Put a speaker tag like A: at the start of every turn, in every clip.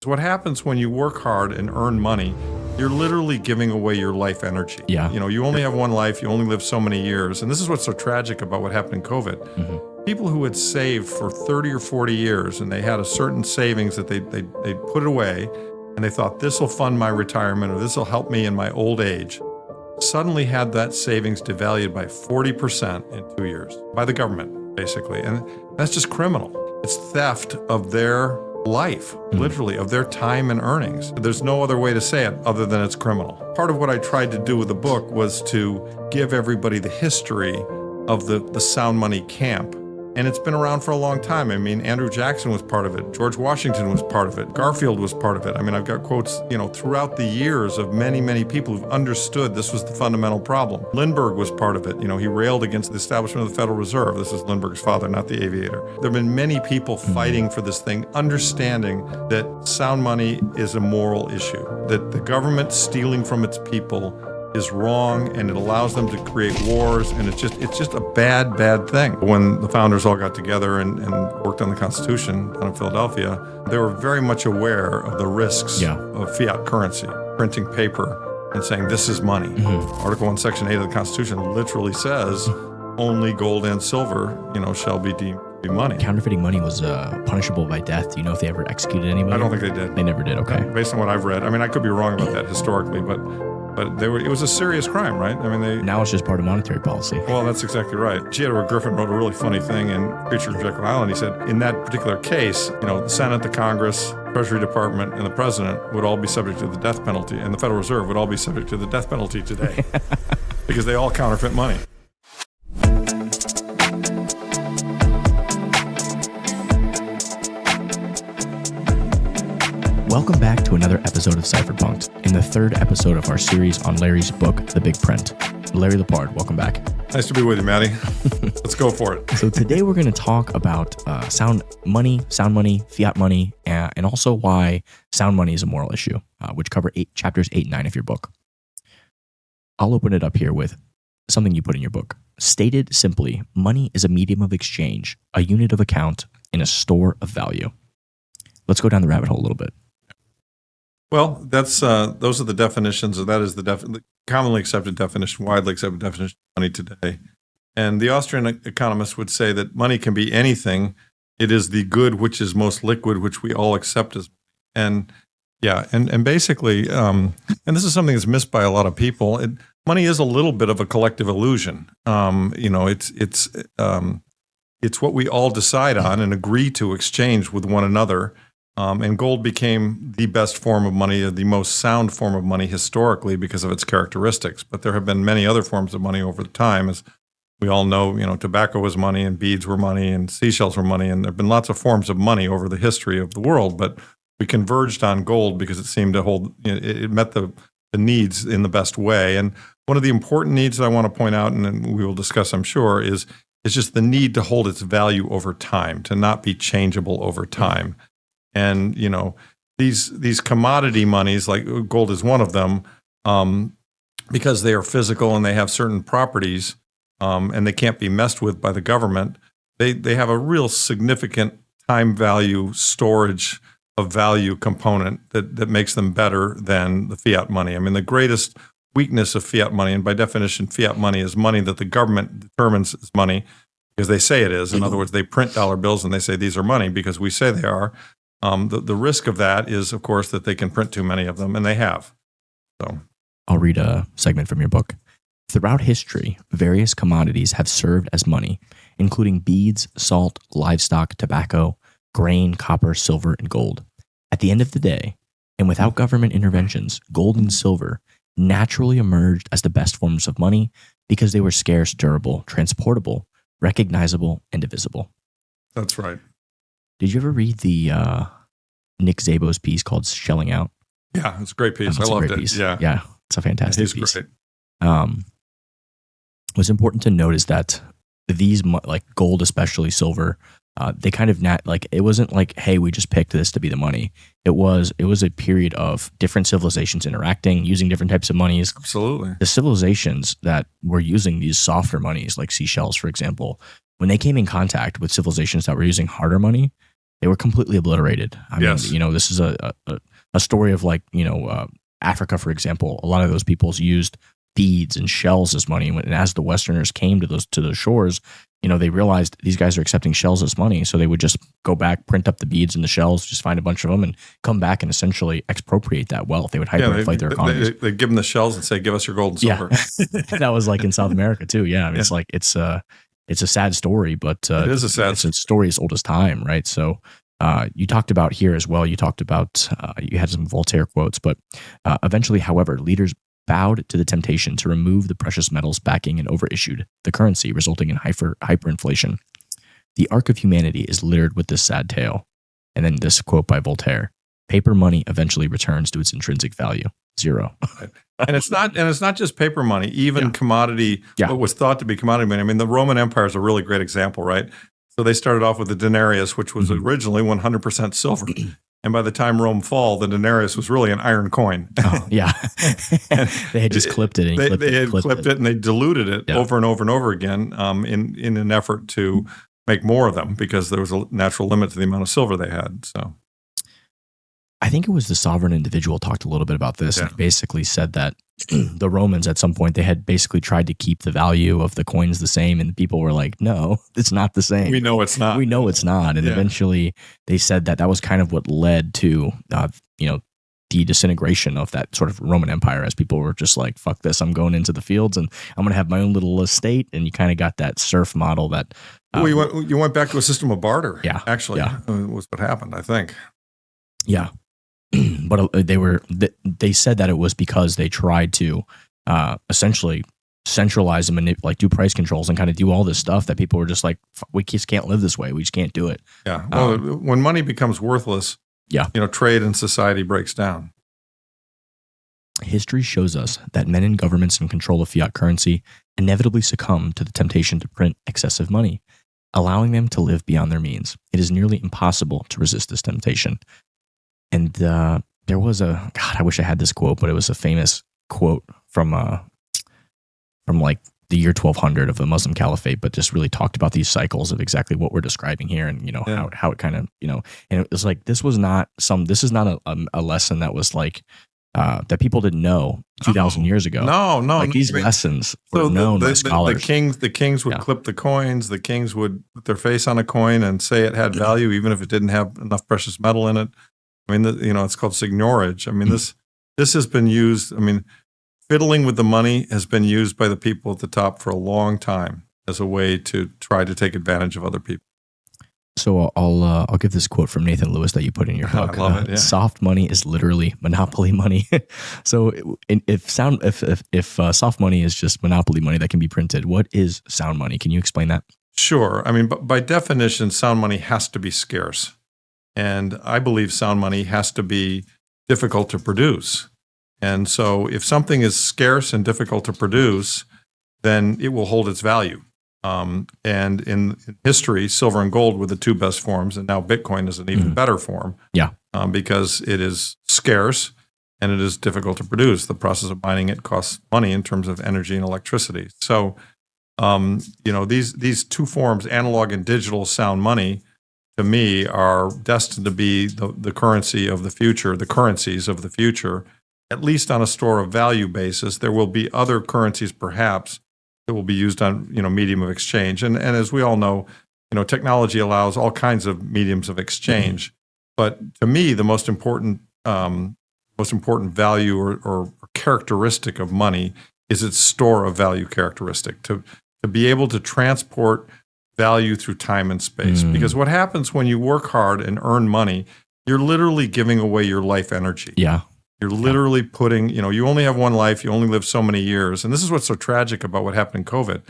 A: So what happens when you work hard and earn money, you're literally giving away your life energy.
B: Yeah.
A: You only have one life, you only live so many years. And this is what's so tragic about what happened in COVID.
B: Mm-hmm.
A: People who had saved for 30 or 40 years and they had a certain savings that they put away and they thought this will fund my retirement or this will help me in my old age, suddenly had that savings devalued by 40% in 2 years by the government, basically. And that's just criminal. It's theft of their life, literally, of their time and earnings. There's no other way to say it other than it's criminal. Part of what I tried to do with the book was to give everybody the history of the sound money camp. And it's been around for a long time. I mean, Andrew Jackson was part of it. George Washington was part of it. Garfield was part of it. I mean, I've got quotes, throughout the years of many, many people who've understood this was the fundamental problem. Lindbergh was part of it. He railed against the establishment of the Federal Reserve. This is Lindbergh's father, not the aviator. There have been many people fighting for this thing, understanding that sound money is a moral issue, that the government stealing from its people is wrong, and it allows them to create wars, and it's just a bad thing. When the founders all got together and worked on the Constitution down in Philadelphia, they were very much aware of the risks of fiat currency, printing paper and saying this is money. Article 1, Section 8 of the Constitution literally says only gold and silver, shall be deemed to be money.
B: Counterfeiting money was punishable by death. Do you know if they ever executed anybody?
A: I don't think they did.
B: They never did, okay.
A: Based on what I've read. I mean, I could be wrong about that historically, but it was a serious crime, right? I mean,
B: now it's just part of monetary policy.
A: Well, that's exactly right. G. Edward Griffin wrote a really funny thing in Creature of Jekyll Island. He said, in that particular case, the Senate, the Congress, Treasury Department, and the President would all be subject to the death penalty, and the Federal Reserve would all be subject to the death penalty today because they all counterfeit money.
B: Welcome back to another episode of Cypherpunked, in the third episode of our series on Larry's book, The Big Print. Larry Lepard, welcome back.
A: Nice to be with you, Matty. Let's go for it.
B: So today we're going to talk about sound money, fiat money, and also why sound money is a moral issue, which cover chapters 8 and 9 of your book. I'll open it up here with something you put in your book. Stated simply, money is a medium of exchange, a unit of account, and a store of value. Let's go down the rabbit hole a little bit.
A: Well, that's those are the definitions, or that is the commonly accepted definition, widely accepted definition of money today. And the Austrian economists would say that money can be anything. It is the good which is most liquid, which we all accept as. And basically, and this is something that's missed by a lot of people. Money is a little bit of a collective illusion. It's what we all decide on and agree to exchange with one another. And gold became the best form of money, the most sound form of money historically because of its characteristics. But there have been many other forms of money over the time. As we all know, tobacco was money and beads were money and seashells were money. And there have been lots of forms of money over the history of the world. But we converged on gold because it seemed to hold, it met the needs in the best way. And one of the important needs that I want to point out, and we will discuss, I'm sure, is just the need to hold its value over time, to not be changeable over time. And, these commodity monies, like gold is one of them, because they are physical and they have certain properties, and they can't be messed with by the government, they have a real significant time value storage of value component that makes them better than the fiat money. I mean, the greatest weakness of fiat money, and by definition, fiat money is money that the government determines is money because they say it is. In other words, they print dollar bills and they say these are money because we say they are. The risk of that is, of course, that they can print too many of them, and they have. So,
B: I'll read a segment from your book. Throughout history, various commodities have served as money, including beads, salt, livestock, tobacco, grain, copper, silver, and gold. At the end of the day, and without government interventions, gold and silver naturally emerged as the best forms of money because they were scarce, durable, transportable, recognizable, and divisible.
A: That's right.
B: Did you ever read the Nick Szabo's piece called Shelling Out?
A: Yeah, it's a great piece. I loved it.
B: Yeah, it's a fantastic piece.
A: Great.
B: What's important to note is that these, like gold, especially silver, they kind of it wasn't like, hey, we just picked this to be the money. It was a period of different civilizations interacting, using different types of monies.
A: Absolutely.
B: The civilizations that were using these softer monies, like seashells, for example, when they came in contact with civilizations that were using harder money, They were completely obliterated. I mean,
A: Yes.
B: this is a story of like, Africa, for example. A lot of those peoples used beads and shells as money. And as the Westerners came to those shores, they realized these guys are accepting shells as money. So they would just go back, print up the beads and the shells, just find a bunch of them and come back and essentially expropriate that wealth. They would hyperinflate their economies.
A: They give them the shells and say, give us your gold and silver.
B: Yeah. That was like in South America too. Yeah. I mean, it's like, it's a sad story, but
A: it is it's
B: a story as old as time. Right. So, you talked about here as well. You talked about, you had some Voltaire quotes, but eventually, however, leaders bowed to the temptation to remove the precious metals backing and overissued the currency, resulting in hyperinflation. The arc of humanity is littered with this sad tale. And then this quote by Voltaire: paper money eventually returns to its intrinsic value, zero.
A: And it's not just paper money, even commodity, what was thought to be commodity money. I mean, the Roman Empire is a really great example, right? So they started off with the denarius, which was originally 100% silver. And by the time Rome fell, the denarius was really an iron coin.
B: Oh, yeah. They had just clipped it. And
A: they had clipped it and they diluted it over and over and over again in an effort to make more of them because there was a natural limit to the amount of silver they had. So
B: I think it was the sovereign individual talked a little bit about this and basically said that the Romans at some point, they had basically tried to keep the value of the coins the same. And the people were like, no, it's not the same.
A: We know it's not.
B: We know it's not. And eventually they said that was kind of what led to, the disintegration of that sort of Roman Empire, as people were just like, fuck this, I'm going into the fields and I'm going to have my own little estate. And you kind of got that serf model that.
A: You went back to a system of barter.
B: Yeah.
A: Actually, was what happened, I think.
B: Yeah. But they said that it was because they tried to essentially centralize and manipulate, do price controls and kind of do all this stuff that people were just like, we just can't live this way. We just can't do it.
A: Yeah. Well, when money becomes worthless, trade and society breaks down.
B: History shows us that men in governments in control of fiat currency inevitably succumb to the temptation to print excessive money, allowing them to live beyond their means. It is nearly impossible to resist this temptation. And there was I wish I had this quote, but it was a famous quote from like the year 1200 of the Muslim Caliphate, but just really talked about these cycles of exactly what we're describing here, and how it kind of and it was like this is not a lesson that was like that people didn't know 2,000 years ago.
A: No,
B: like these lessons were known by scholars.
A: The kings would clip the coins. The kings would put their face on a coin and say it had value, even if it didn't have enough precious metal in it. I mean, it's called signorage. I mean, this has been used. I mean, fiddling with the money has been used by the people at the top for a long time as a way to try to take advantage of other people.
B: So I'll give this quote from Nathan Lewis that you put in your book.
A: I love it. Yeah.
B: Soft money is literally monopoly money. So if soft money is just monopoly money that can be printed, what is sound money? Can you explain that?
A: Sure. I mean, by definition, sound money has to be scarce. And I believe sound money has to be difficult to produce. And so if something is scarce and difficult to produce, then it will hold its value. And in history, silver and gold were the two best forms, and now Bitcoin is an even better form. Yeah, because it is scarce and it is difficult to produce. The process of mining it costs money in terms of energy and electricity. So, these two forms, analog and digital sound money, to me, are destined to be the currency of the future, the currencies of the future, at least on a store of value basis. There will be other currencies, perhaps, that will be used on medium of exchange. And as we all know, technology allows all kinds of mediums of exchange. But to me, the most important value or characteristic of money is its store of value characteristic, to be able to transport value through time and space. Because what happens when you work hard and earn money, you're literally giving away your life energy. Yeah. You're literally putting, you only have one life, you only live so many years. And this is what's so tragic about what happened in COVID.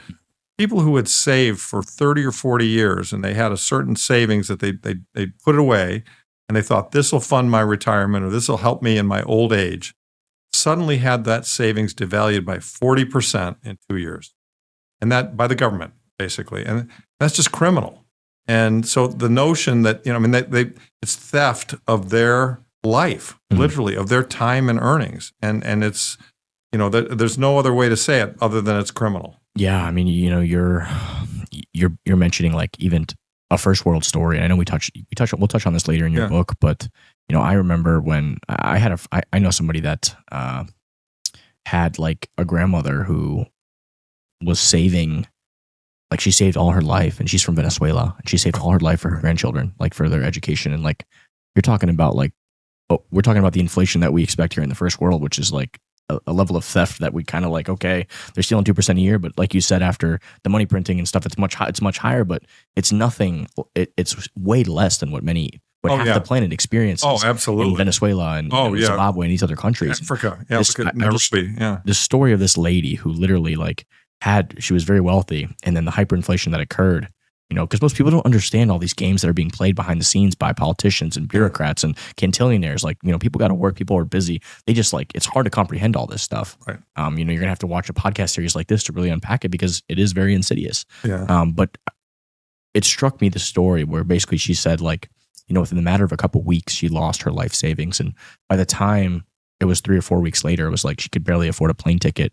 A: People who had saved for 30 or 40 years and they had a certain savings that they put it away and they thought this will fund my retirement or this will help me in my old age, suddenly had that savings devalued by 40% in 2 years. And that by the government, basically. And that's just criminal. And so the notion that, it's theft of their life, literally, of their time and earnings. And it's, there's no other way to say it other than it's criminal.
B: Yeah. I mean, you're mentioning like even a first world story. And I know we'll touch on this later in your book, but I remember when I know somebody that had like a grandmother who was saving, like she saved all her life, and she's from Venezuela, and she saved all her life for her grandchildren, like for their education. And like you're talking about we're talking about the inflation that we expect here in the first world, which is like a level of theft that we kind of like, okay, they're stealing 2% a year, but like you said, after the money printing and stuff, it's much higher, but it's nothing. It's way less than what half the planet experiences.
A: Oh, absolutely.
B: In Venezuela and Zimbabwe and these other countries.
A: Africa. Yeah.
B: The story of this lady who literally like she was very wealthy, and then the hyperinflation that occurred, because most people don't understand all these games that are being played behind the scenes by politicians and bureaucrats and cantillionaires. Like, people got to work, people are busy. They just like, it's hard to comprehend all this stuff.
A: Right.
B: You're going to have to watch a podcast series like this to really unpack it, because it is very insidious.
A: Yeah.
B: But it struck me, the story where basically she said like, within the matter of a couple of weeks, she lost her life savings. And by the time it was 3 or 4 weeks later, it was like she could barely afford a plane ticket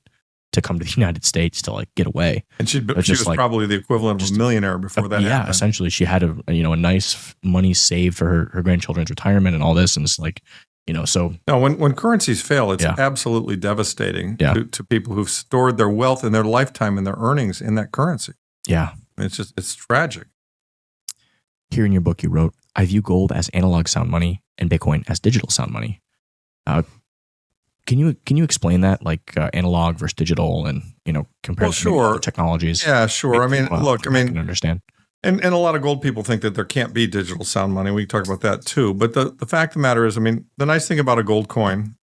B: to come to the United States to like get away.
A: And she was like, probably the equivalent of a millionaire before that happened.
B: Yeah, essentially she had a nice money saved for her grandchildren's retirement and all this. And it's like, so. No,
A: when currencies fail, it's absolutely devastating to people who've stored their wealth and their lifetime and their earnings in that currency.
B: Yeah.
A: It's tragic.
B: Here in your book, you wrote, I view gold as analog sound money and Bitcoin as digital sound money. Can you explain that, like analog versus digital, and compared to other technologies?
A: Yeah, sure. I can
B: understand.
A: And a lot of gold people think that there can't be digital sound money. We can talk about that too. But the fact of the matter is, the nice thing about a gold coin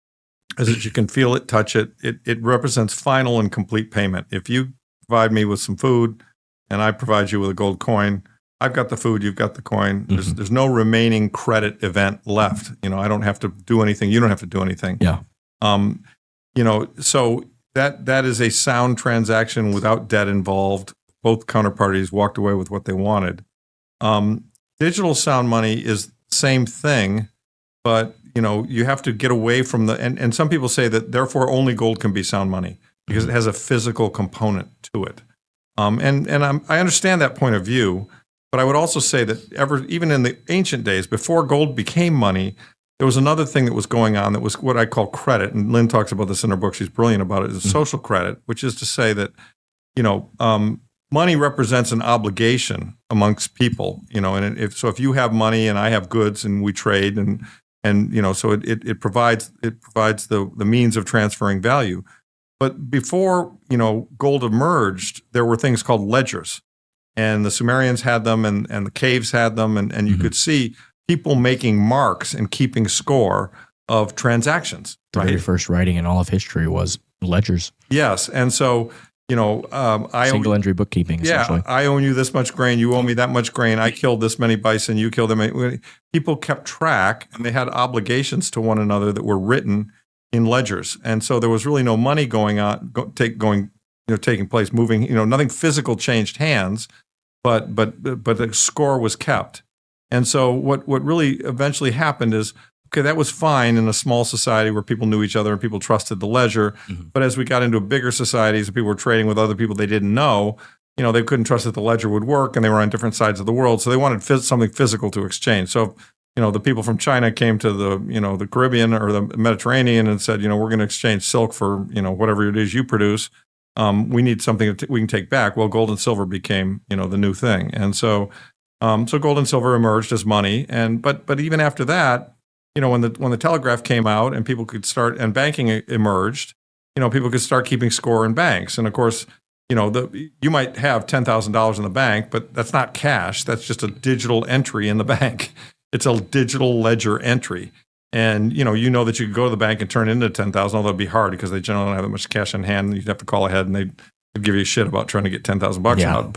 A: is that you can feel it, touch it. It represents final and complete payment. If you provide me with some food and I provide you with a gold coin, I've got the food, you've got the coin. There's no remaining credit event left. I don't have to do anything. You don't have to do anything.
B: Yeah.
A: So that is a sound transaction without debt involved. Both counterparties walked away with what they wanted. Digital sound money is the same thing, but you have to get away from and some people say that therefore only gold can be sound money because it has a physical component to it. I understand that point of view, but I would also say that even in the ancient days, before gold became money, there was another thing that was going on that was what I call credit. And Lynn talks about this in her book. She's brilliant about it. Is social credit, which is to say that, money represents an obligation amongst people, and if you have money and I have goods and we trade and so it provides the means of transferring value. But before, gold emerged, there were things called ledgers, and the Sumerians had them and the caves had them. And you could see people making marks and keeping score of transactions.
B: The very first writing in all of history was ledgers.
A: Yes. And so,
B: single entry bookkeeping, essentially.
A: I own you this much grain. You owe me that much grain. I killed this many bison. You killed them. People kept track, and they had obligations to one another that were written in ledgers. And so there was really no money taking place, moving, nothing physical changed hands, but the score was kept. And so what really eventually happened is, okay, that was fine in a small society where people knew each other and people trusted the ledger. Mm-hmm. But as we got into bigger societies and people were trading with other people they didn't know, they couldn't trust that the ledger would work, and they were on different sides of the world. So they wanted something physical to exchange. So, the people from China came to the Caribbean or the Mediterranean and said, we're going to exchange silk for, whatever it is you produce. We need something we can take back. Well, gold and silver became, the new thing. And so gold and silver emerged as money. But even after that, when the telegraph came out and people could start, and banking emerged, people could start keeping score in banks. And of course, you might have $10,000 in the bank, but that's not cash. That's just a digital entry in the bank. It's a digital ledger entry. And, that you could go to the bank and turn it into $10,000, although it'd be hard because they generally don't have that much cash in hand. You'd have to call ahead and they'd give you shit about trying to get $10,000 out.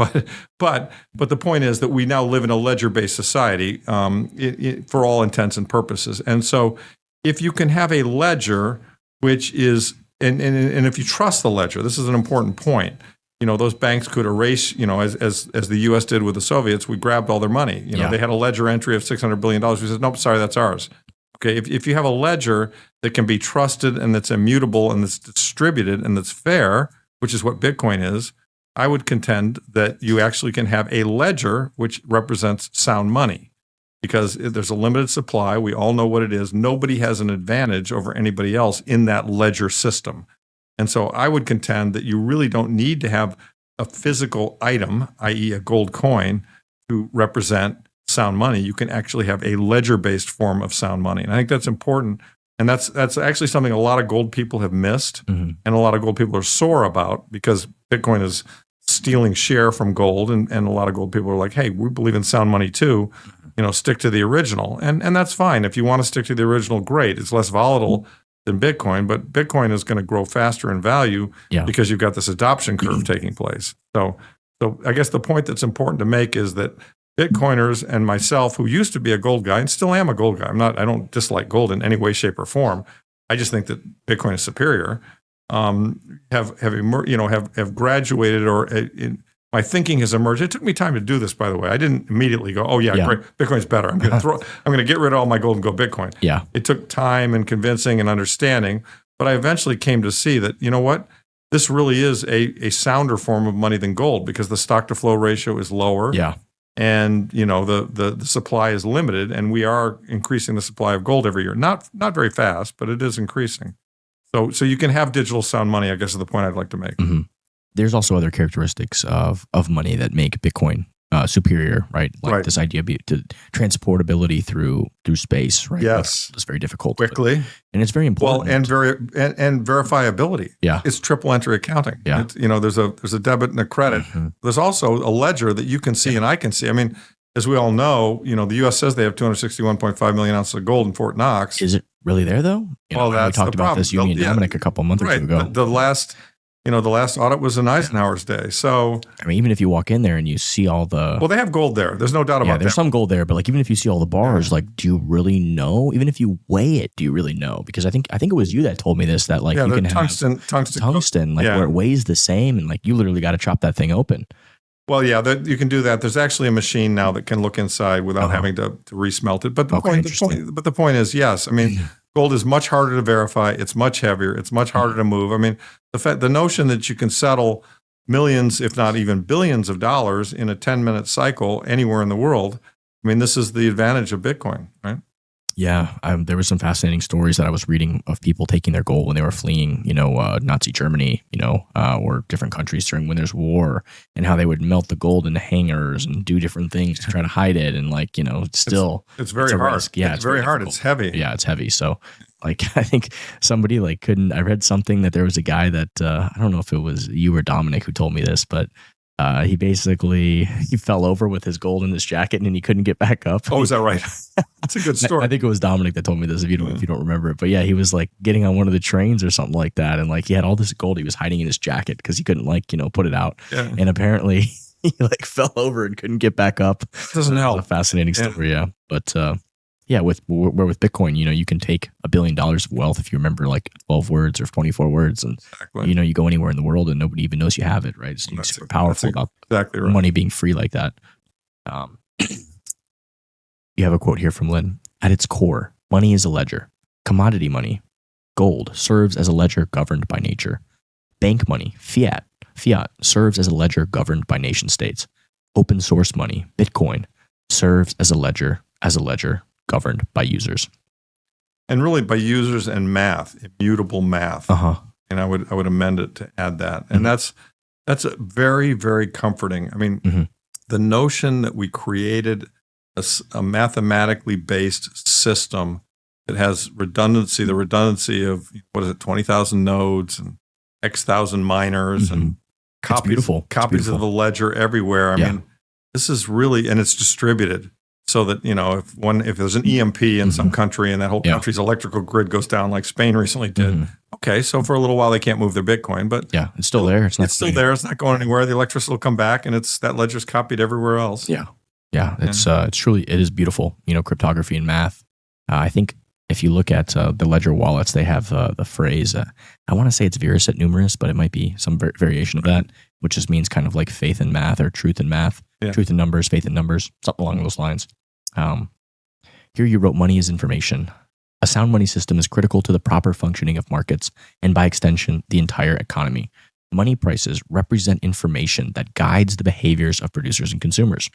A: But the point is that we now live in a ledger-based society for all intents and purposes. And so if you can have a ledger, which is, and if you trust the ledger, this is an important point. Those banks could erase, as the U.S. did with the Soviets, we grabbed all their money. They had a ledger entry of $600 billion. We said, nope, sorry, that's ours. Okay, if you have a ledger that can be trusted and that's immutable and that's distributed and that's fair, which is what Bitcoin is, I would contend that you actually can have a ledger which represents sound money, because there's a limited supply. We all know what it is. Nobody has an advantage over anybody else in that ledger system. And so I would contend that you really don't need to have a physical item, i.e. a gold coin, to represent sound money. You can actually have a ledger-based form of sound money. And I think that's important. And that's actually something a lot of gold people have missed, and a lot of gold people are sore about, because Bitcoin is stealing share from gold, and a lot of gold people are like, hey, we believe in sound money too. Stick to the original. And that's fine. If you want to stick to the original, great. It's less volatile than Bitcoin, but Bitcoin is going to grow faster in value because you've got this adoption curve taking place. So I guess the point that's important to make is that Bitcoiners and myself, who used to be a gold guy and still am a gold guy, I don't dislike gold in any way, shape, or form. I just think that Bitcoin is superior. Have graduated, or my thinking has emerged. It took me time to do this, by the way. I didn't immediately go, oh yeah. Great, Bitcoin's better. I'm going to get rid of all my gold and go Bitcoin.
B: Yeah.
A: It took time and convincing and understanding, but I eventually came to see that, you know what? This really is a sounder form of money than gold, because the stock to flow ratio is lower.
B: Yeah.
A: And the supply is limited, and we are increasing the supply of gold every year. Not very fast, but it is increasing. So you can have digital sound money, I guess, is the point I'd like to make.
B: Mm-hmm. There's also other characteristics of money that make Bitcoin superior, right? Like this idea of transportability through space, right?
A: Yes,
B: it's very difficult
A: quickly,
B: and it's very important.
A: Well, and verifiability.
B: Yeah,
A: it's triple entry accounting.
B: Yeah,
A: there's a debit and a credit. Mm-hmm. There's also a ledger that you can see and I can see. I mean, as we all know, the U.S. says they have 261.5 million ounces of gold in Fort Knox.
B: Is it really there though?
A: Well, that's
B: we talked about this, you and Dominic, a couple months ago.
A: The last audit was in Eisenhower's day. So,
B: I mean, even if you walk in there and you see all the...
A: Well, they have gold there. There's no doubt about that.
B: There's some gold there, but even if you see all the bars, do you really know? Even if you weigh it, do you really know? Because I think it was you that told me this, that you can
A: tungsten,
B: where it weighs the same, and you literally got to chop that thing open.
A: Well, yeah, you can do that. There's actually a machine now that can look inside without having to resmelt it. But the point is, yes, I mean... Gold is much harder to verify. It's much heavier. It's much harder to move. I mean, the notion that you can settle millions, if not even billions of dollars in a 10-minute cycle anywhere in the world, I mean, this is the advantage of Bitcoin, right?
B: Yeah, there were some fascinating stories that I was reading of people taking their gold when they were fleeing, Nazi Germany, or different countries during when there's war, and how they would melt the gold into hangers and do different things to try to hide it, and still
A: it's very hard.
B: Risk. Yeah,
A: it's very hard.
B: Difficult.
A: It's heavy.
B: Yeah, it's heavy. So, I think somebody couldn't. I read something that there was a guy that I don't know if it was you or Dominic who told me this, but. He basically fell over with his gold in his jacket and he couldn't get back up.
A: Oh, is that right? That's a good story.
B: I think it was Dominic that told me this. If you don't remember it, but yeah, he was getting on one of the trains or something like that, and he had all this gold he was hiding in his jacket because he couldn't put it out. Yeah. And apparently he fell over and couldn't get back up.
A: Doesn't help.
B: A fascinating story, yeah. But with Bitcoin, you can take $1 billion of wealth if you remember 12 words or 24 words, and exactly. You go anywhere in the world and nobody even knows you have it, right? It's super powerful about
A: exactly right.
B: Money being free like that. You have a quote here from Lynn. At its core, money is a ledger. Commodity money, gold, serves as a ledger governed by nature. Bank money, fiat, serves as a ledger governed by nation states. Open source money, Bitcoin, serves as a ledger governed by users,
A: and really by users and math, immutable math. And I would amend it to add that, and that's a very, very comforting. I mean, the notion that we created a mathematically based system that has redundancy, the redundancy of 20,000 nodes and X thousand miners and copies of the ledger everywhere. I mean, this is really, and it's distributed. So that, if there's an EMP in some country and that whole country's electrical grid goes down like Spain recently did, okay, so for a little while they can't move their Bitcoin, but
B: it's still there. It's
A: still there. It's not going anywhere. The electricity will come back, and that ledger's copied everywhere else.
B: Yeah. It's truly, it is beautiful. Cryptography and math. I think if you look at the ledger wallets, they have the phrase. I want to say it's verus et numeris, but it might be some variation of that, which just means kind of like faith in math or truth in math. Truth in numbers, faith in numbers, something along those lines. Here you wrote, money is information. A sound money system is critical to the proper functioning of markets and by extension, the entire economy. money prices represent information that guides the behaviors of producers and consumers.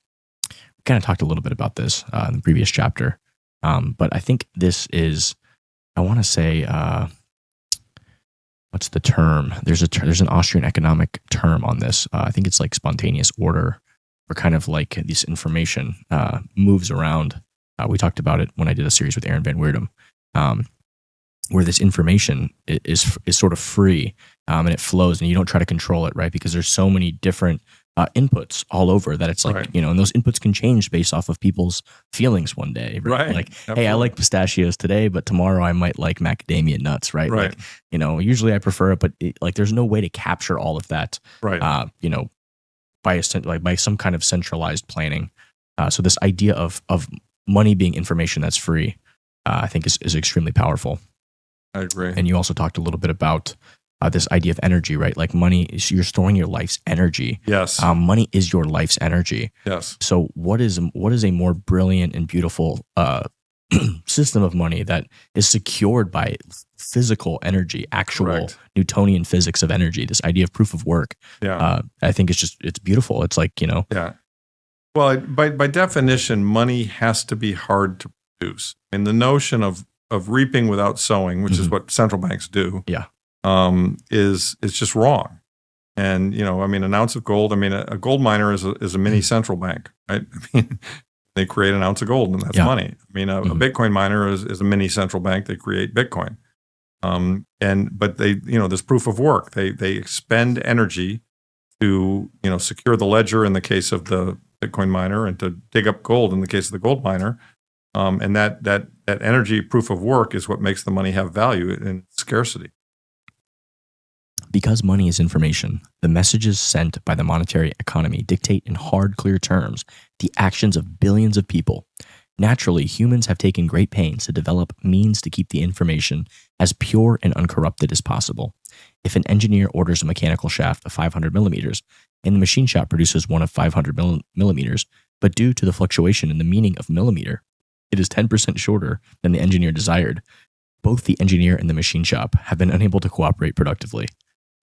B: We kind of talked a little bit about this in the previous chapter, but I think this is, I want to say, what's the term? There's an Austrian economic term on this. I think it's like spontaneous order, or kind of like this information moves around. We talked about it when I did a series with Aaron Van Weerdum, where this information is sort of free and it flows, and you don't try to control it, right? Because there's so many different inputs all over that it's like,
A: Right.
B: and those inputs can change based off of people's feelings one day, right?
A: Right.
B: Like,
A: Absolutely.
B: hey, I like pistachios today, but tomorrow I might like macadamia nuts, right?
A: Right.
B: Like, usually I prefer it, but like there's no way to capture all of that,
A: Right.
B: by some kind of centralized planning. So this idea of money being information that's free, I think is extremely powerful.
A: I agree.
B: And you also talked a little bit about this idea of energy, right? Like money is, you're storing your life's energy.
A: Yes.
B: Money is your life's energy.
A: Yes.
B: So what is a more brilliant and beautiful system of money that is secured by physical energy, actual
A: Correct.
B: Newtonian physics of energy, this idea of proof of work?
A: Yeah.
B: I think it's beautiful. It's like,
A: Yeah. Well, by definition, money has to be hard to produce. And the notion of reaping without sowing, which is
B: Mhm.
A: what central banks do,
B: Yeah.
A: is just wrong. And an ounce of gold. A gold miner is a mini central bank, right? They create an ounce of gold, and that's
B: Yeah.
A: money. A
B: Mhm.
A: Bitcoin miner is a mini central bank. They create Bitcoin, but they there's proof of work. They expend energy to secure the ledger in the case of the Bitcoin miner, and to dig up gold in the case of the gold miner. And that energy proof of work is what makes the money have value in scarcity.
B: Because money is information, the messages sent by the monetary economy dictate in hard, clear terms the actions of billions of people. Naturally, humans have taken great pains to develop means to keep the information as pure and uncorrupted as possible. If an engineer orders a mechanical shaft of 500 millimeters and the machine shop produces one of 500 millimeters, but due to the fluctuation in the meaning of millimeter, it is 10% shorter than the engineer desired, both the engineer and the machine shop have been unable to cooperate productively.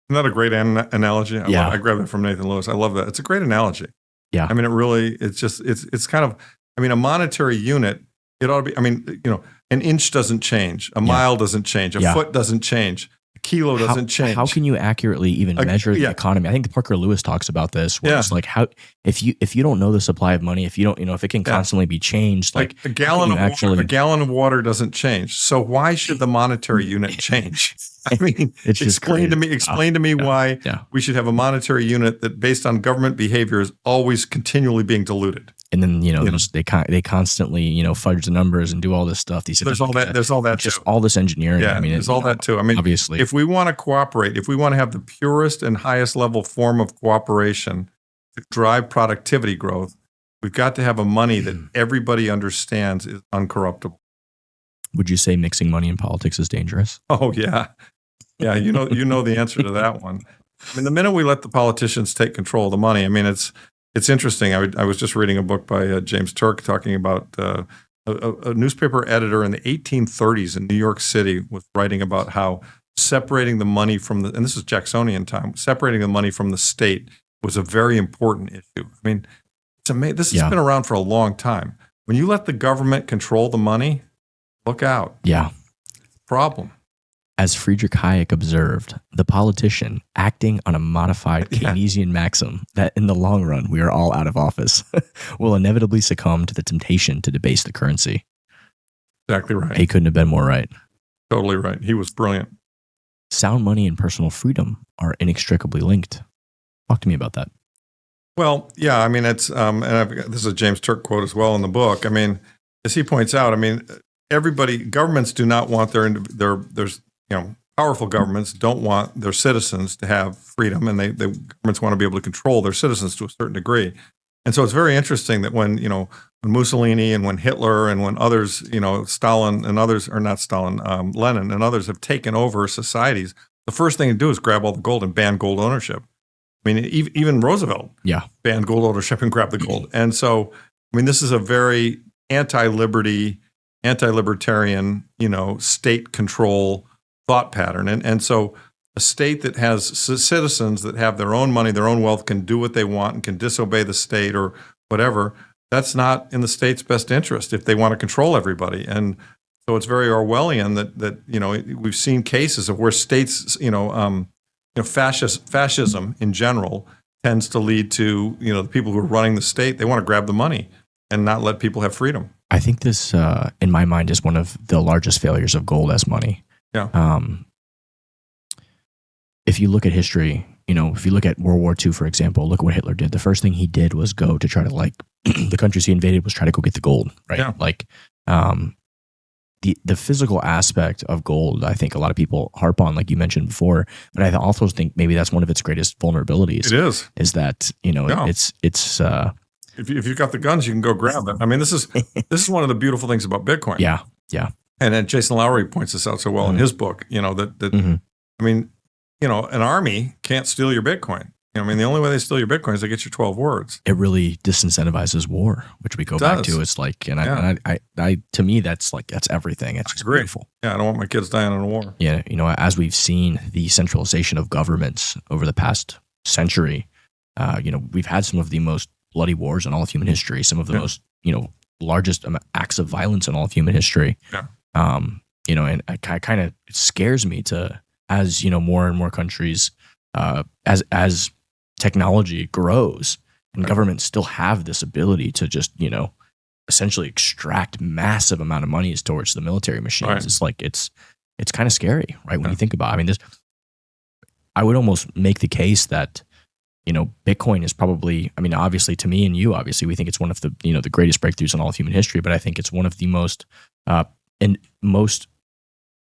A: Isn't that a great analogy?
B: Yeah.
A: I grabbed that from Nathan Lewis. I love that. It's a great analogy.
B: Yeah.
A: It's kind of, a monetary unit, it ought to be, an inch doesn't change. A mile doesn't change. A foot doesn't change. A kilo doesn't change.
B: How can you accurately even measure the
A: yeah.
B: economy? I think Parker Lewis talks about this, where it's like, how, if you don't know the supply of money, if you don't, if it can constantly be changed, like
A: a gallon of water doesn't change. So why should the monetary unit change?
B: It's just
A: explain to me why we should have a monetary unit that, based on government behavior, is always continually being diluted.
B: And then they constantly fudge the numbers and do all this stuff.
A: There's all that
B: just
A: too.
B: all this engineering.
A: Yeah, there's all that too.
B: Obviously,
A: if we want to cooperate, if we want to have the purest and highest level form of cooperation to drive productivity growth, we've got to have a money that everybody understands is uncorruptible.
B: Would you say mixing money and politics is dangerous?
A: Oh yeah, yeah. You know the answer to that one. The minute we let the politicians take control of the money, it's interesting. I was just reading a book by James Turk talking about a newspaper editor in the 1830s in New York City was writing about how separating the money from and this is Jacksonian time, separating the money from the state was a very important issue. It's amazing. This has been around for a long time. When you let the government control the money, look out.
B: Yeah.
A: Problem.
B: As Friedrich Hayek observed, the politician, acting on a modified Keynesian maxim that in the long run we are all out of office, will inevitably succumb to the temptation to debase the currency.
A: Exactly right.
B: He couldn't have been more right.
A: Totally right. He was brilliant.
B: Sound money and personal freedom are inextricably linked. Talk to me about that.
A: Well, yeah, it's this is a James Turk quote as well in the book. As he points out, governments do not want there's powerful governments don't want their citizens to have freedom, and the governments want to be able to control their citizens to a certain degree. And so it's very interesting that when Mussolini and when Hitler and when others, Stalin and others, or not Stalin, Lenin and others have taken over societies, the first thing to do is grab all the gold and ban gold ownership. Even Roosevelt banned gold ownership and grabbed the gold. And so, this is a very anti-libertarian, state control thought pattern. And so a state that has citizens that have their own money, their own wealth, can do what they want and can disobey the state or whatever, that's not in the state's best interest if they want to control everybody. And so it's very Orwellian that we've seen cases of where states, fascism in general tends to lead to, the people who are running the state, they want to grab the money and not let people have freedom.
B: I think this, in my mind, is one of the largest failures of gold as money.
A: Yeah.
B: If you look at history, if you look at World War II, for example, look at what Hitler did. The first thing he did was go to try to the countries he invaded was try to go get the gold, right?
A: Yeah.
B: The physical aspect of gold, I think a lot of people harp on, like you mentioned before, but I also think maybe that's one of its greatest vulnerabilities.
A: It is
B: that it's
A: if you've got the guns, you can go grab them. I mean, this is one of the beautiful things about Bitcoin.
B: Yeah.
A: And then Jason Lowery points this out so well in his book. I mean, an army can't steal your Bitcoin. The only way they steal your Bitcoin is they get your 12 words.
B: It really disincentivizes war, which we go back to. It's like, to me, that's everything. It's just beautiful.
A: Yeah, I don't want my kids dying in a war.
B: Yeah, as we've seen the centralization of governments over the past century, we've had some of the most bloody wars in all of human history, some of the most, largest acts of violence in all of human history.
A: Yeah.
B: And it scares me as more and more countries, as technology grows and governments still have this ability to just, essentially extract massive amount of monies towards the military machines.
A: Right.
B: It's like, it's kind of scary, right? When you think about it. I would almost make the case that, Bitcoin is probably, obviously to me and you, obviously we think it's one of the, the greatest breakthroughs in all of human history, but I think it's one of the most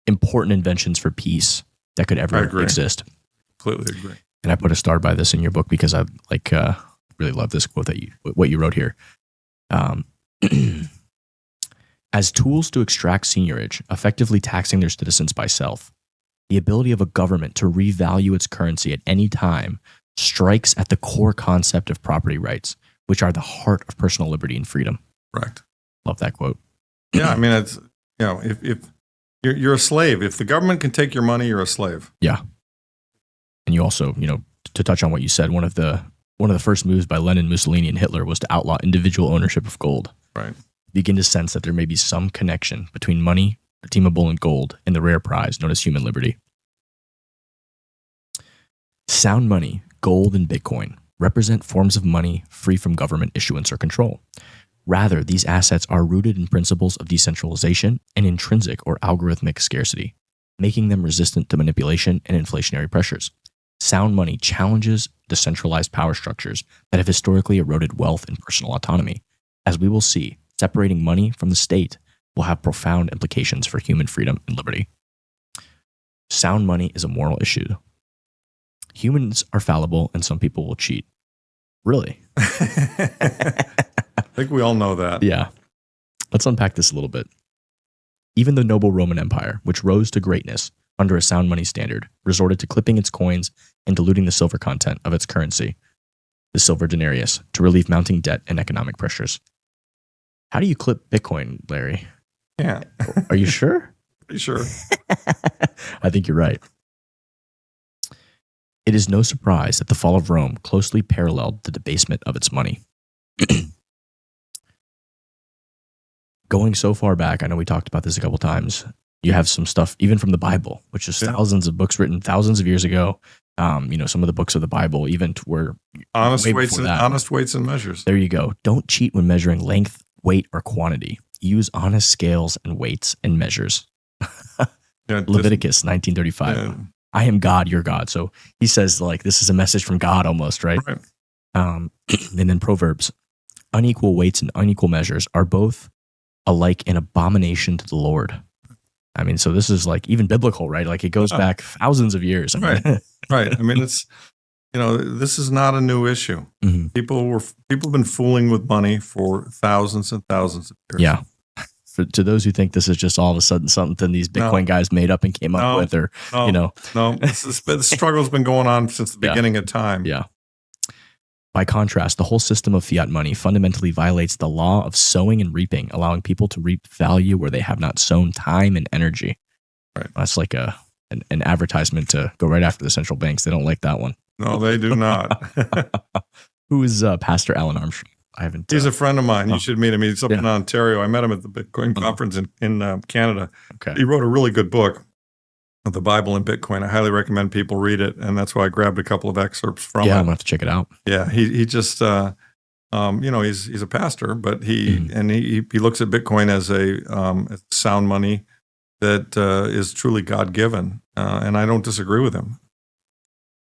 B: important inventions for peace that could ever exist.
A: Completely agree.
B: And I put a star by this in your book because I really love this quote what you wrote here. As tools to extract seigniorage, effectively taxing their citizens by self, the ability of a government to revalue its currency at any time strikes at the core concept of property rights, which are the heart of personal liberty and freedom.
A: Correct.
B: Love that quote.
A: Yeah, it's if you're a slave, if the government can take your money, you're a slave.
B: Yeah. And you also, to touch on what you said, one of the first moves by Lenin, Mussolini, and Hitler was to outlaw individual ownership of gold.
A: Right.
B: Begin to sense that there may be some connection between money, redeemable in gold, and the rare prize known as human liberty. Sound money, gold, and Bitcoin represent forms of money free from government issuance or control. Rather, these assets are rooted in principles of decentralization and intrinsic or algorithmic scarcity, making them resistant to manipulation and inflationary pressures. Sound money challenges the centralized power structures that have historically eroded wealth and personal autonomy. As we will see, separating money from the state will have profound implications for human freedom and liberty. Sound money is a moral issue. Humans are fallible and some people will cheat. Really?
A: I think we all know that.
B: Yeah. Let's unpack this a little bit. Even the noble Roman Empire, which rose to greatness under a sound money standard, resorted to clipping its coins and diluting the silver content of its currency, the silver denarius, to relieve mounting debt and economic pressures. How do you clip Bitcoin, Larry?
A: Yeah.
B: Are you sure?
A: Pretty sure.
B: I think you're right. It is no surprise that the fall of Rome closely paralleled the debasement of its money. Going so far back, I know we talked about this a couple times. You have some stuff, even from the Bible, which is thousands of books written thousands of years ago. Some of the books of the Bible even were
A: honest weights and measures.
B: There you go. Don't cheat when measuring length, weight, or quantity. Use honest scales and weights and measures. Leviticus 19:35. Yeah. I am God, your God. So he says, this is a message from God almost, right? And then Proverbs, unequal weights and unequal measures are both alike an abomination to the Lord. So this is even biblical, right? It goes back thousands of years.
A: Right. It's, this is not a new issue.
B: Mm-hmm.
A: People have been fooling with money for thousands and thousands of years.
B: Yeah. To those who think this is just all of a sudden something these Bitcoin guys made up and came up with,
A: No, the struggle's been going on since the beginning of time.
B: Yeah. By contrast, the whole system of fiat money fundamentally violates the law of sowing and reaping, allowing people to reap value where they have not sown time and energy.
A: Right.
B: That's like a an advertisement to go right after the central banks. They don't like that one.
A: No, they do not.
B: Who is Pastor Alan Armstrong? I haven't.
A: He's a friend of mine. You should meet him. He's up in
B: Yeah.
A: Ontario. I met him at the Bitcoin conference in Canada.
B: Okay.
A: He wrote a really good book of the Bible and Bitcoin. I highly recommend people read it, and that's why I grabbed a couple of excerpts from
B: Yeah,
A: it.
B: I'm gonna have to check it out.
A: Yeah, he just he's a pastor, but he looks at Bitcoin as a sound money that is truly God given, and I don't disagree with him.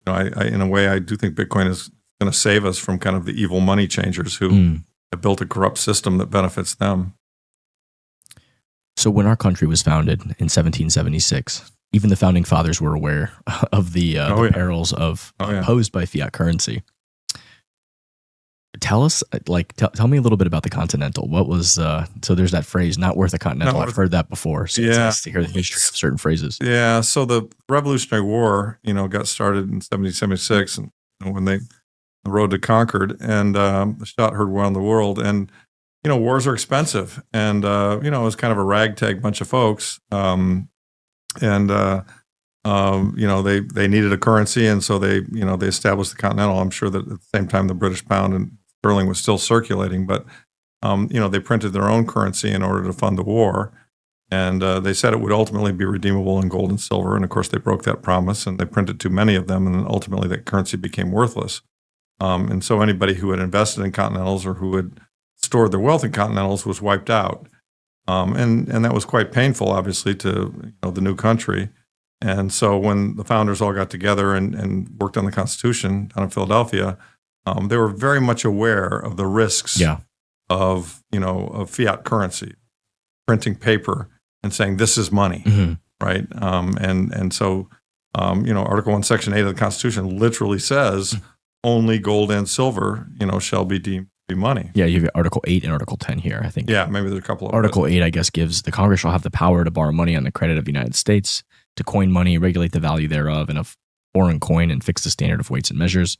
A: You know, I in a way I do think Bitcoin is going to save us from kind of the evil money changers who have built a corrupt system that benefits them.
B: So when our country was founded in 1776, even the founding fathers were aware of the perils of posed by fiat currency. Tell us, tell me a little bit about the Continental. What was so? There's that phrase, "Not worth a Continental." I've heard that before. So it's nice to hear the history of certain phrases.
A: Yeah. So the Revolutionary War, got started in 1776, and when the road to Concord, and the shot heard around the world, and wars are expensive, and it was kind of a ragtag bunch of folks, they needed a currency, and so they established the Continental. I'm sure that at the same time the British pound and sterling was still circulating, but they printed their own currency in order to fund the war, and they said it would ultimately be redeemable in gold and silver, and of course they broke that promise, and they printed too many of them, and ultimately that currency became worthless. And so anybody who had invested in Continentals or who had stored their wealth in Continentals was wiped out, and that was quite painful, obviously, to the new country. And so when the founders all got together and worked on the Constitution down in Philadelphia, they were very much aware of the risks of fiat currency, printing paper and saying this is money, right? And so Article 1, Section 8 of the Constitution literally says only gold and silver, shall be deemed to be money.
B: Yeah, you have Article 8 and Article 10 here, I think.
A: Yeah, maybe there's a couple of
B: Article 8, I guess, gives the Congress shall have the power to borrow money on the credit of the United States, to coin money, regulate the value thereof in a foreign coin, and fix the standard of weights and measures.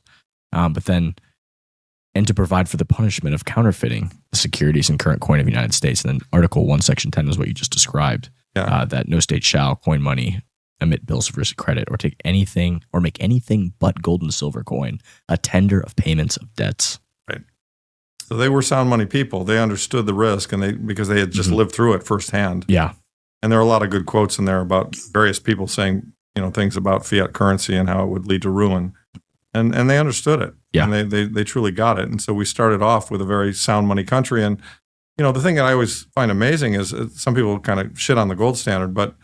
B: And to provide for the punishment of counterfeiting the securities in current coin of the United States. And then Article 1, Section 10 is what you just described, that no state shall coin money, emit bills of risk credit, or take anything or make anything but gold and silver coin a tender of payments of debts.
A: Right. So they were sound money people. They understood the risk, and because they had just lived through it firsthand. Yeah. And there are a lot of good quotes in there about various people saying, things about fiat currency and how it would lead to ruin. And they understood it. Yeah. And they truly got it. And so we started off with a very sound money country. And, the thing that I always find amazing is some people kind of shit on the gold standard, but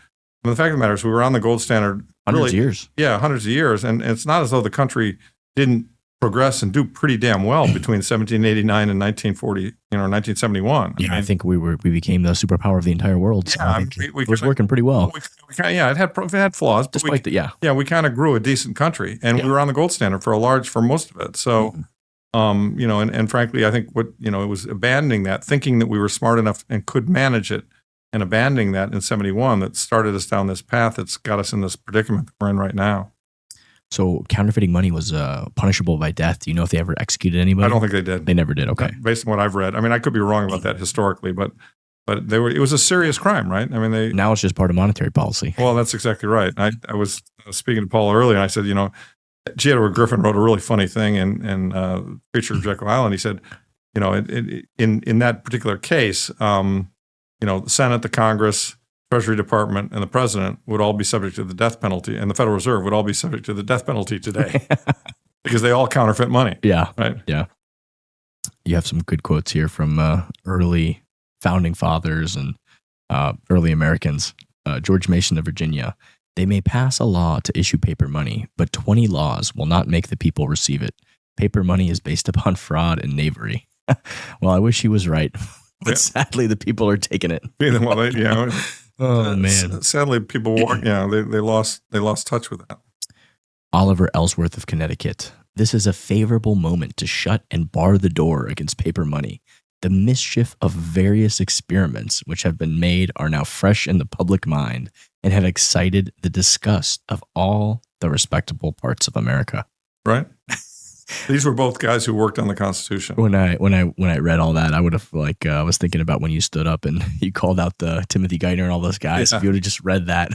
A: the fact of the matter is we were on the gold standard
B: hundreds of years.
A: Yeah, hundreds of years. And it's not as though the country didn't progress and do pretty damn well between 1789 and 1971.
B: Yeah, I think we became the superpower of the entire world. So I think it was working pretty well.
A: It had flaws.
B: Despite that,
A: we kind of grew a decent country, and we were on the gold standard for most of it. So, and frankly, I think it was abandoning that, thinking that we were smart enough and could manage it, and abandoning that in 71 that started us down this path that's got us in this predicament that we're in right now.
B: So counterfeiting money was punishable by death. Do you know if they ever executed anybody?
A: I don't think they did.
B: They never did. Okay.
A: Based on what I've read. I mean, I could be wrong about that historically, but it was a serious crime, right? I mean,
B: now it's just part of monetary policy.
A: Well, that's exactly right. I was speaking to Paul earlier, and I said, G. Edward Griffin wrote a really funny thing in Preacher of Jekyll Island. He said, in that particular case, the Senate, the Congress, Treasury Department, and the President would all be subject to the death penalty, and the Federal Reserve would all be subject to the death penalty today because they all counterfeit money.
B: Yeah.
A: Right.
B: Yeah. You have some good quotes here from early founding fathers and early Americans. George Mason of Virginia. They may pass a law to issue paper money, but 20 laws will not make the people receive it. Paper money is based upon fraud and knavery. Well, I wish he was right, but sadly the people are taking it.
A: Oh man! Sadly, people they lost touch with that.
B: Oliver Ellsworth of Connecticut. This is a favorable moment to shut and bar the door against paper money. The mischief of various experiments which have been made are now fresh in the public mind and have excited the disgust of all the respectable parts of America.
A: Right. These were both guys who worked on the Constitution.
B: When I read all that, I would have I was thinking about when you stood up and you called out the Timothy Geithner and all those guys. If you would have just read that,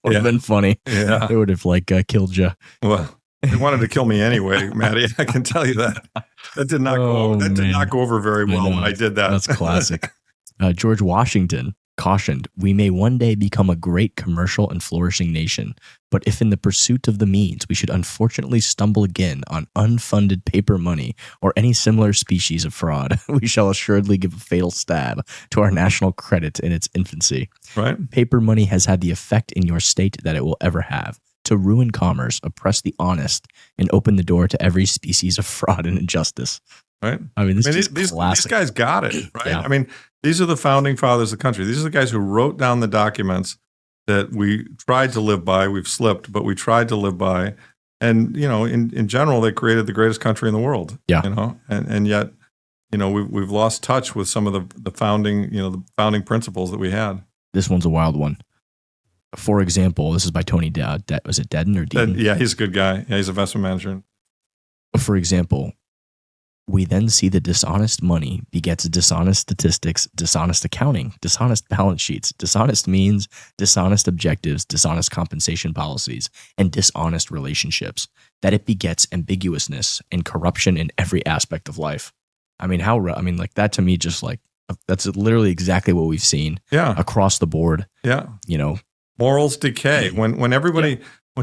B: would have been funny.
A: Yeah.
B: They would have like killed you.
A: Well, they wanted to kill me anyway, Maddie. I can tell you that. That did not go over. That did not go over very well when I did that.
B: That's classic. George Washington cautioned, "We may one day become a great commercial and flourishing nation, but if in the pursuit of the means we should unfortunately stumble again on unfunded paper money or any similar species of fraud, we shall assuredly give a fatal stab to our national credit in its infancy.
A: Right.
B: Paper money has had the effect in your state that it will ever have, to ruin commerce, oppress the honest, and open the door to every species of fraud and injustice."
A: Right.
B: I mean,
A: these guys got it, right?
B: Yeah.
A: I mean, these are the founding fathers of the country. These are the guys who wrote down the documents that we tried to live by. We've slipped, but we tried to live by. And, in general, they created the greatest country in the world.
B: Yeah.
A: And yet, we've lost touch with some of the founding, the founding principles that we had.
B: This one's a wild one. For example, this is by Tony was it Dedden or Dean?
A: Yeah, he's a good guy. Yeah, he's an investment manager.
B: For example, we then see that dishonest money begets dishonest statistics, dishonest accounting, dishonest balance sheets, dishonest means, dishonest objectives, dishonest compensation policies, and dishonest relationships. That it begets ambiguousness and corruption in every aspect of life. I mean, like that to me, just like that's literally exactly what we've seen.
A: Yeah.
B: Across the board.
A: Yeah. Morals decay. When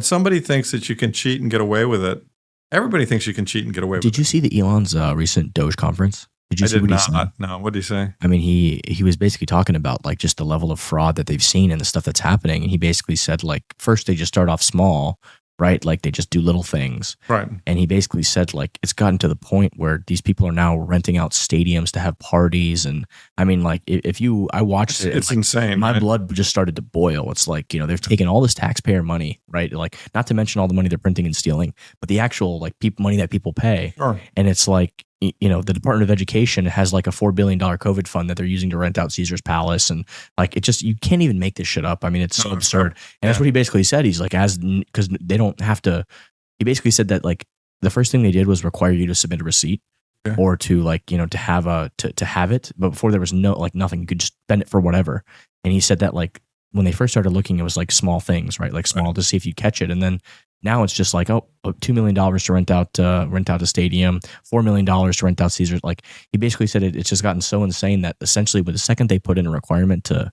A: somebody thinks that you can cheat and get away with it, everybody thinks you can cheat and get away with it.
B: Did you see the Elon's recent Doge conference? Did you see what he said?
A: No. What did he say?
B: I mean, he was basically talking about like just the level of fraud that they've seen and the stuff that's happening. And he basically said like, first they just start off small, right? Like they just do little things.
A: Right.
B: And he basically said like, it's gotten to the point where these people are now renting out stadiums to have parties. And I mean, like I watched it.
A: It's
B: like,
A: insane.
B: My blood just started to boil. It's like, they've taken all this taxpayer money, right? Like not to mention all the money they're printing and stealing, but the actual like money that people pay.
A: Sure.
B: And it's like, the Department of Education has like a $4 billion COVID fund that they're using to rent out Caesar's Palace. And like, you can't even make this shit up. I mean, it's so absurd. And that's what he basically said. He's like, because they don't have to, he basically said that like the first thing they did was require you to submit a receipt or to like, to have it. But before there was nothing, you could just spend it for whatever. And he said that like, when they first started looking, it was like small things, right? Like small to see if you catch it. And then now it's just like, $2 million to rent out a stadium, $4 million to rent out Caesars. Like he basically said it's just gotten so insane that essentially with the second they put in a requirement to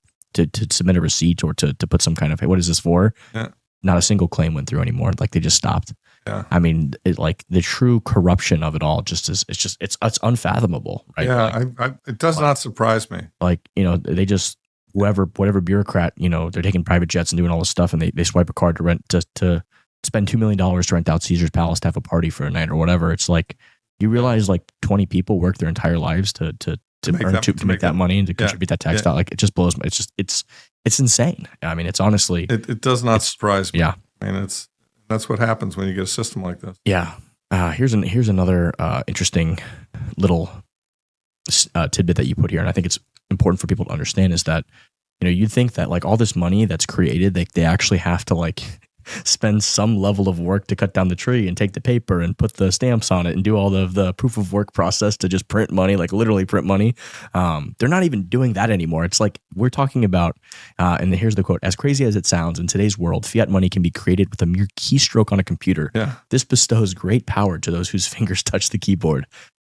B: submit a receipt or to put some kind of, hey, what is this for? Yeah. Not a single claim went through anymore. Like they just stopped.
A: Yeah.
B: I mean, like the true corruption of it all it's unfathomable, right?
A: Yeah.
B: Like,
A: it does not surprise me.
B: Like, they just, whatever bureaucrat, they're taking private jets and doing all this stuff and they swipe a card to spend $2 million to rent out Caesar's Palace to have a party for a night or whatever. It's like, you realize like 20 people work their entire lives to make that money and to contribute that tax dollar. Like it just blows me. It's insane. I mean, it's honestly,
A: it does not surprise me.
B: Yeah.
A: I mean, that's what happens when you get a system like this.
B: Yeah. Here's another interesting little tidbit that you put here. And I think it's important for people to understand is that, you'd think that like all this money that's created, they actually have to like spend some level of work to cut down the tree and take the paper and put the stamps on it and do all of the proof of work process to just print money, like literally print money. They're not even doing that anymore. It's like we're talking about, and here's the quote, "As crazy as it sounds, in today's world, fiat money can be created with a mere keystroke on a computer.
A: Yeah.
B: This bestows great power to those whose fingers touch the keyboard."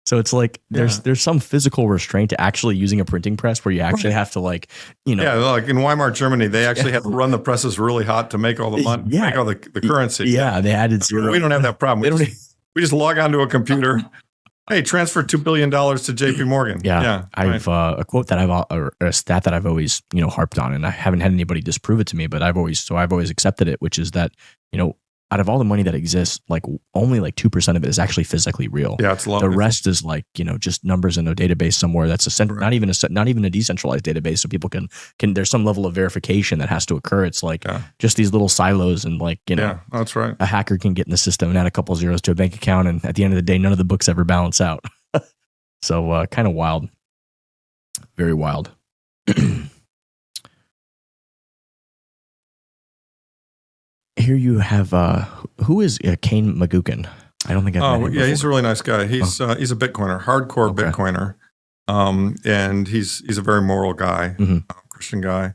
B: So it's like there's some physical restraint to actually using a printing press where you actually have to like,
A: Yeah, like in Weimar Germany, they actually had to run the presses really hot to make all the money, make all the currency.
B: Yeah, they added zero.
A: We don't have that problem. We just log onto a computer. Hey, transfer $2 billion to JP Morgan.
B: Yeah. I've a quote that or a stat that I've always, harped on, and I haven't had anybody disprove it to me, but I've always accepted it, which is that, out of all the money that exists, like only like 2% of it is actually physically real.
A: Yeah, it's low.
B: The rest is like, just numbers in a database somewhere that's not even a decentralized database. So people can there's some level of verification that has to occur. It's like just these little silos and like,
A: Yeah, that's right.
B: A hacker can get in the system and add a couple zeros to a bank account. And at the end of the day, none of the books ever balance out. So kind of wild. Very wild. Here you have, who is Kane McGuckin? I don't think I've met him before.
A: He's a really nice guy. He's a Bitcoiner, hardcore Bitcoiner. And he's a very moral guy, Christian guy.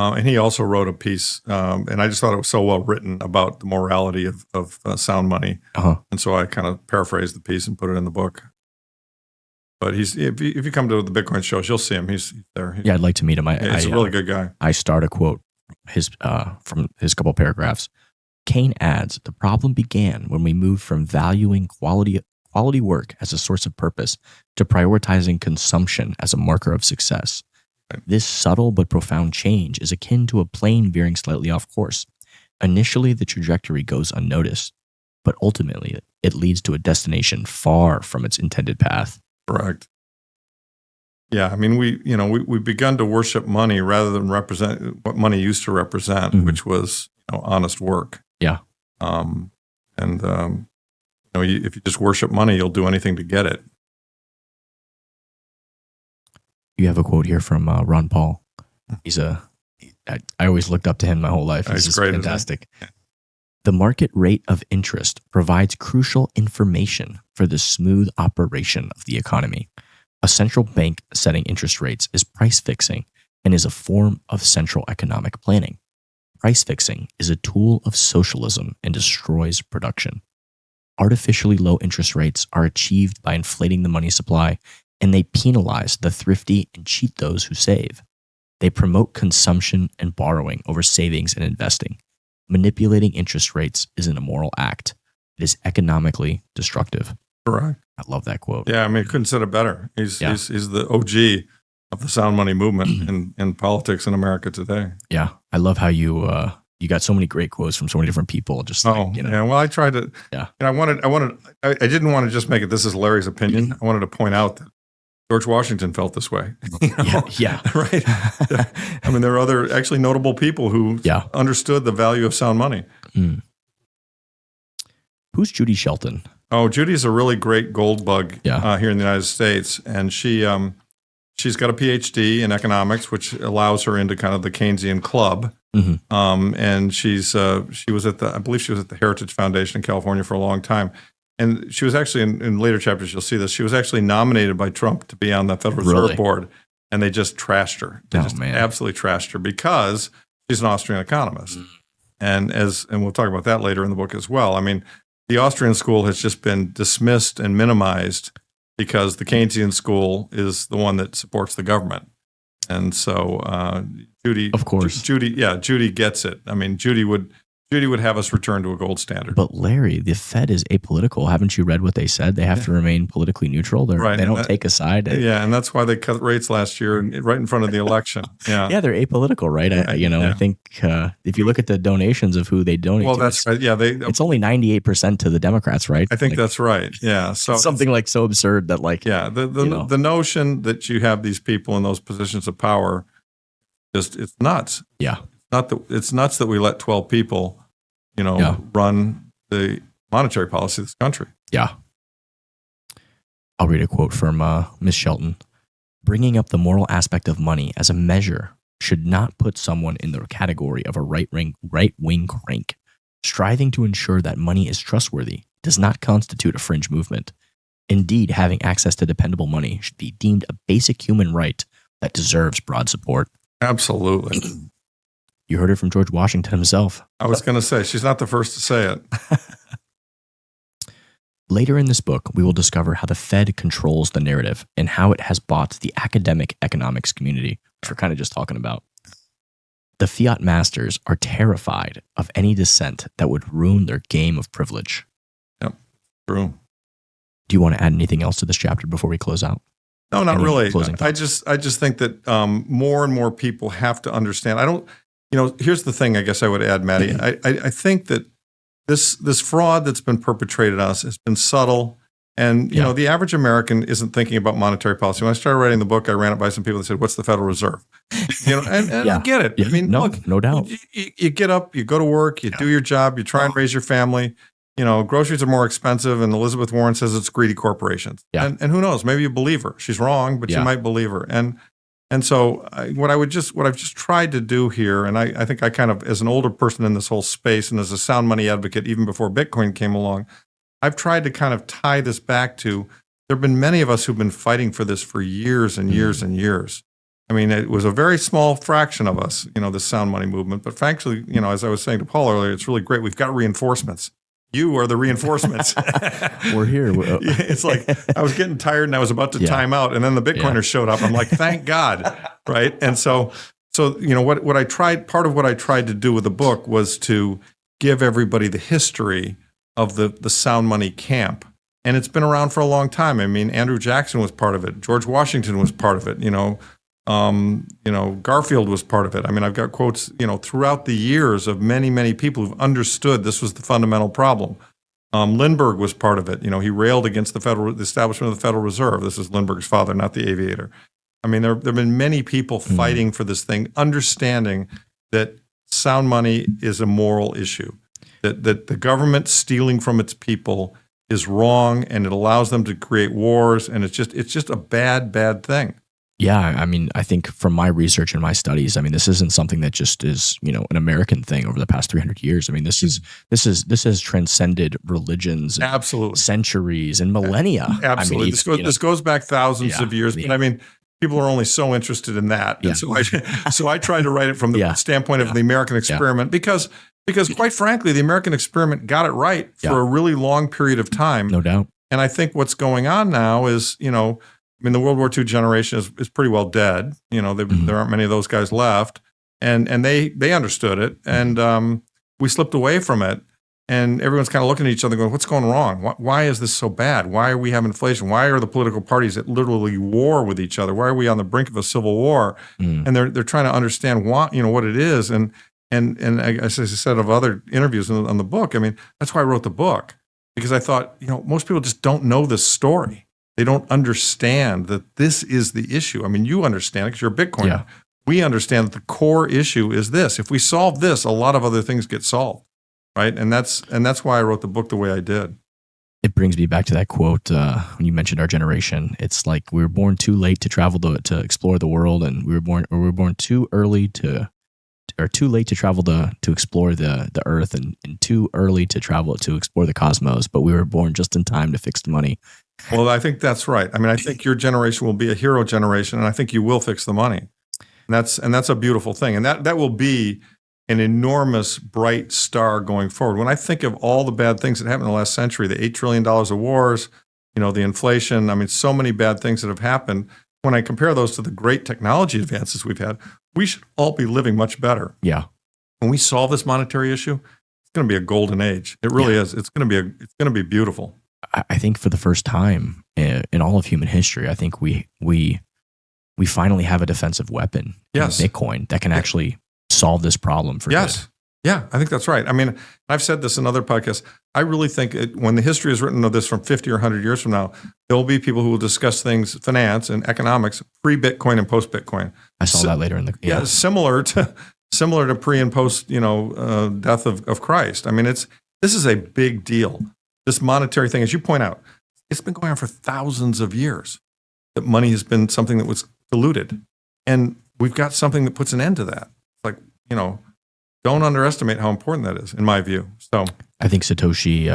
A: And he also wrote a piece, and I just thought it was so well written about the morality of sound money. And so I kind of paraphrased the piece and put it in the book. But if you come to the Bitcoin shows, you'll see him. He's there.
B: Yeah, I'd like to meet him.
A: He's a really good guy.
B: I start a quote from his couple paragraphs. Kane adds, the problem began when we moved from valuing quality work as a source of purpose to prioritizing consumption as a marker of success. This subtle but profound change is akin to a plane veering slightly off course. Initially, the trajectory goes unnoticed, but ultimately it leads to a destination far from its intended path.
A: Correct. Yeah, I mean, we've begun to worship money rather than represent what money used to represent, which was honest work.
B: Yeah.
A: If you just worship money, you'll do anything to get it.
B: You have a quote here from Ron Paul. I always looked up to him my whole life. He's just
A: great,
B: fantastic. The market rate of interest provides crucial information for the smooth operation of the economy. A central bank setting interest rates is price fixing and is a form of central economic planning. Price fixing is a tool of socialism and destroys production. Artificially low interest rates are achieved by inflating the money supply, and they penalize the thrifty and cheat those who save. They promote consumption and borrowing over savings and investing. Manipulating interest rates is an immoral act. It is economically destructive.
A: Correct.
B: I love that quote.
A: Yeah, I mean, couldn't said it better. He's the OG of the sound money movement in politics in America today.
B: Yeah, I love how you got so many great quotes from so many different people.
A: Yeah. Well, I tried to.
B: Yeah.
A: I didn't want to just make it. This is Larry's opinion. I wanted to point out that George Washington felt this way.
B: Yeah.
A: Right. I mean, there are other actually notable people who understood the value of sound money.
B: Who's Judy Shelton?
A: Oh, Judy's a really great gold bug here in the United States, and she's got a PhD in economics, which allows her into kind of the Keynesian club. And she was at I believe she was at the Heritage Foundation in California for a long time. And she was actually, in later chapters, you'll see this, she was actually nominated by Trump to be on the Federal Reserve Board, and they just trashed her. They absolutely trashed her because she's an Austrian economist. And we'll talk about that later in the book as well. I mean, the Austrian school has just been dismissed and minimized because the Keynesian school is the one that supports the government. And so Judy,
B: of course,
A: Judy gets it. I mean, Judy would have us return to a gold standard.
B: But Larry, the Fed is apolitical. Haven't you read what they said? They have to remain politically neutral. They don't take a side.
A: And that's why they cut rates last year, right in front of the election. Yeah,
B: they're apolitical, right? I think if you look at the donations of who they donate,
A: that's right. Yeah,
B: it's only 98% to the Democrats, right?
A: I think that's right. Yeah, so
B: something like so absurd that
A: the notion that you have these people in those positions of power, it's nuts.
B: Yeah.
A: It's nuts that we let 12 people, run the monetary policy of this country.
B: Yeah. I'll read a quote from Ms. Shelton. Bringing up the moral aspect of money as a measure should not put someone in the category of a right-wing crank. Striving to ensure that money is trustworthy does not constitute a fringe movement. Indeed, having access to dependable money should be deemed a basic human right that deserves broad support.
A: Absolutely.
B: You heard it from George Washington himself.
A: I was going to say, she's not the first to say it.
B: Later in this book, we will discover how the Fed controls the narrative and how it has bought the academic economics community, which we're kind of just talking about. The fiat masters are terrified of any dissent that would ruin their game of privilege.
A: Yep, true.
B: Do you want to add anything else to this chapter before we close out?
A: No, not really. I just think that more and more people have to understand. Here's the thing I guess I would add, Maddie. I think that this fraud that's been perpetrated on us has been subtle. And, the average American isn't thinking about monetary policy. When I started writing the book, I ran it by some people that said, what's the Federal Reserve? I get it.
B: Yeah.
A: I mean,
B: no doubt.
A: You get up, you go to work, you do your job, you try and raise your family. Groceries are more expensive, and Elizabeth Warren says it's greedy corporations.
B: Yeah.
A: And who knows? Maybe you believe her. She's wrong, but you might believe her. And so what I've just tried to do here, and I think I kind of, as an older person in this whole space and as a sound money advocate, even before Bitcoin came along, I've tried to kind of tie this back to, there have been many of us who've been fighting for this for years and years and years. I mean, it was a very small fraction of us, the sound money movement. But frankly, as I was saying to Paul earlier, it's really great. We've got reinforcements. You are the reinforcements.
B: We're here.
A: It's like I was getting tired and I was about to time out, and then the Bitcoiners showed up. I'm like, thank God, right? And so what I tried. Part of what I tried to do with the book was to give everybody the history of the sound money camp, and it's been around for a long time. I mean, Andrew Jackson was part of it. George Washington was part of it. Garfield was part of it. I mean, I've got quotes, throughout the years of many, many people who've understood this was the fundamental problem. Lindbergh was part of it. He railed against the establishment of the Federal Reserve. This is Lindbergh's father, not the aviator. I mean, there have been many people fighting for this thing, understanding that sound money is a moral issue, that the government stealing from its people is wrong, and it allows them to create wars, and it's just a bad thing.
B: Yeah, I mean, I think from my research and my studies, I mean, this isn't something that just is, an American thing over the past 300 years. I mean, this has transcended religions,
A: absolutely,
B: centuries and millennia.
A: Absolutely,
B: I mean,
A: this goes back thousands of years. But I mean, people are only so interested in that, and so I tried to write it from the standpoint of the American experiment because quite frankly, the American experiment got it right for a really long period of time,
B: no doubt.
A: And I think what's going on now is, I mean, the World War II generation is pretty well dead. There aren't many of those guys left, and they understood it, and we slipped away from it, and everyone's kind of looking at each other, going, "What's going wrong? Why is this so bad? Why are we having inflation? Why are the political parties at literally war with each other? Why are we on the brink of a civil war?" And they're trying to understand what it is, and as I said of other interviews on the book, I mean, that's why I wrote the book, because I thought, most people just don't know this story. They don't understand that this is the issue. I mean, you understand it because you're a Bitcoiner.
B: Yeah.
A: We understand that the core issue is this. If we solve this, a lot of other things get solved, right? And that's why I wrote the book the way I did.
B: It brings me back to that quote when you mentioned our generation. It's like we were born too late to travel to explore the world, and we were born too early or too late to travel to explore the earth, and too early to travel to explore the cosmos. But we were born just in time to fix the money.
A: Well, I think that's right. I mean, I think your generation will be a hero generation, and I think you will fix the money. And that's a beautiful thing. And that will be an enormous bright star going forward. When I think of all the bad things that happened in the last century, the $8 trillion of wars, the inflation, I mean, so many bad things that have happened. When I compare those to the great technology advances we've had, we should all be living much better.
B: Yeah.
A: When we solve this monetary issue, it's going to be a golden age. It really is. It's going to be beautiful.
B: I think for the first time in all of human history, I think we finally have a defensive weapon in Bitcoin that can actually solve this problem for good.
A: Yeah, I think that's right. I mean, I've said this in other podcasts. I really think when the history is written of this from 50 or 100 years from now, there will be people who will discuss things, finance and economics, pre-Bitcoin and post-Bitcoin.
B: I saw that later in the
A: similar to pre and post, death of Christ. I mean, this is a big deal. This monetary thing, as you point out, it's been going on for thousands of years. That money has been something that was diluted, and we've got something that puts an end to that. Like, don't underestimate how important that is, in my view. So
B: I think Satoshi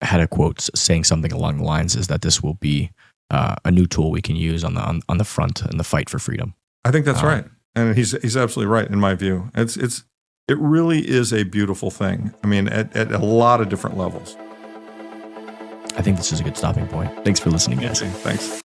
B: had a quote saying something along the lines is that this will be a new tool we can use on the front in the fight for freedom.
A: I think that's right, and he's absolutely right in my view. It really is a beautiful thing. I mean, at a lot of different levels.
B: I think this is a good stopping point. Thanks for listening, guys.
A: Thanks.